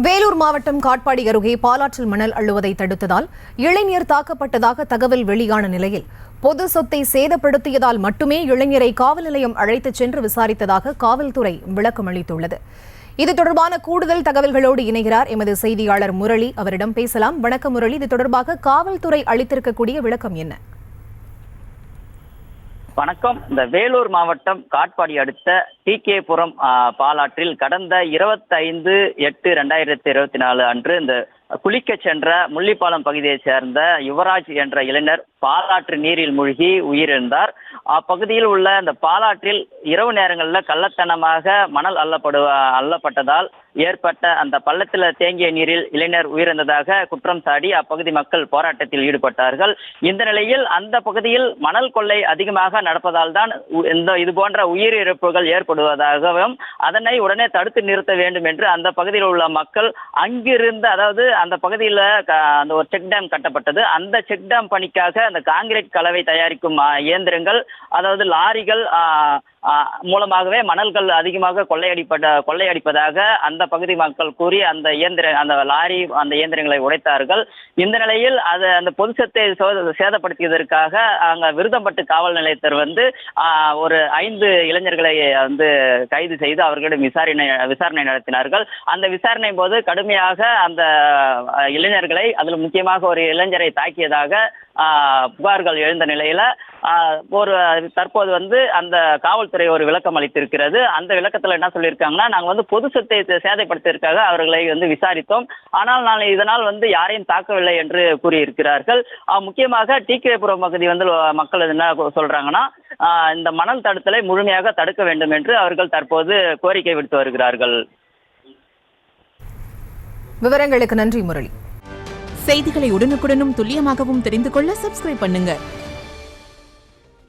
வேலூர் மாவட்டம் காட்பாடி அருகே பாலாற்றில் மணல் அள்ளுவதை தடுத்ததால் இளைஞர் தாக்கப்பட்டதாக தகவல் வெளியான நிலையில் பொது சொத்தை சேதப்படுத்தியதால் மட்டுமே இளைஞரை காவல் நிலையம் அழைத்துச் சென்று விசாரித்ததாக காவல்துறை விளக்கம் அளித்துள்ளது. இது தொடர்பான கூடுதல் தகவல்களோடு இணைகிறார் எமது செய்தியாளர் முரளி. அவரிடம் பேசலாம். வணக்கம் முரளி, இது தொடர்பாக காவல்துறை அளித்திருக்கக்கூடிய விளக்கம் என்ன? வணக்கம். இந்த வேலூர் மாவட்டம் காட்பாடி அடுத்த டிகேபுரம் பாலாற்றில் கடந்த 25/8/2024 அன்று இந்த குளிக்க சென்ற முள்ளிப்பாலம் பகுதியைச் சேர்ந்த யுவராஜ் என்ற இளைஞர் பாலாற்று நீரில் மூழ்கி உயிரிழந்தார். அப்பகுதியில் உள்ள இந்த பாலாற்றில் இரவு நேரங்களில் கள்ளத்தனமாக மணல் அள்ளப்பட்டதால் ஏற்பட்ட அந்த பள்ளத்தில் தேங்கிய நீரில் இளைஞர் உயிரிழந்ததாக குற்றம் சாட்டி அப்பகுதி மக்கள் போராட்டத்தில் ஈடுபட்டார்கள். இந்த நிலையில் அந்த பகுதியில் மணல் கொள்ளை அதிகமாக நடப்பதால் தான் இது போன்ற உயிரிழப்புகள் ஏற்படுவதாகவும் அதனை உடனே தடுத்து நிறுத்த வேண்டும் என்று அந்த பகுதியில் உள்ள மக்கள் அங்கிருந்து, அதாவது அந்த பகுதியில் அந்த ஒரு செக் டேம் கட்டப்பட்டது. அந்த செக் டேம் பணிக்காக அந்த காங்கிரீட் கலவை தயாரிக்கும் இயந்திரங்கள், அதாவது லாரிகள் மூலமாகவே மணல்கள் அதிகமாக கொள்ளையடிப்பதாக அந்த பகுதி மக்கள் கூறி அந்த லாரி அந்த இயந்திரங்களை உடைத்தார்கள். இந்த நிலையில் அந்த பொது சொத்தை சேதப்படுத்தியதற்காக அங்க விருதம்பட்டு காவல் நிலையத்தில் ஒரு 5 இளைஞர்களை கைது செய்து அவர்களிடம் விசாரணை நடத்தினார்கள். அந்த விசாரணை போது கடுமையாக அந்த இளைஞர்களை, அதில் முக்கியமாக ஒரு இளைஞரை தாக்கியதாக புகார்கள் எழுந்த நிலையில தற்போது அந்த காவல்துறை ஒரு விளக்கம் அளித்திருக்கிறது. அந்த விளக்கத்துல என்ன சொல்லியிருக்காங்கன்னா, நாங்க பொது சொத்தை சேதப்படுத்தியதற்காக அவர்களை விசாரித்தோம், ஆனால் இதனால் யாரையும் தாக்கவில்லை என்று கூறியிருக்கிறார்கள். முக்கியமாக டிகேபுரம் பகுதி மக்கள் என்ன சொல்றாங்கன்னா, இந்த மணல் தடுத்தலை முழுமையாக தடுக்க வேண்டும் என்று அவர்கள் தற்போது கோரிக்கை விடுத்து வருகிறார்கள். விவரங்களுக்கு நன்றி முரளி. செய்திகளை உடனுக்குடனும் துல்லியமாகவும் தெரிந்து கொள்ள சப்ஸ்கிரைப் பண்ணுங்க.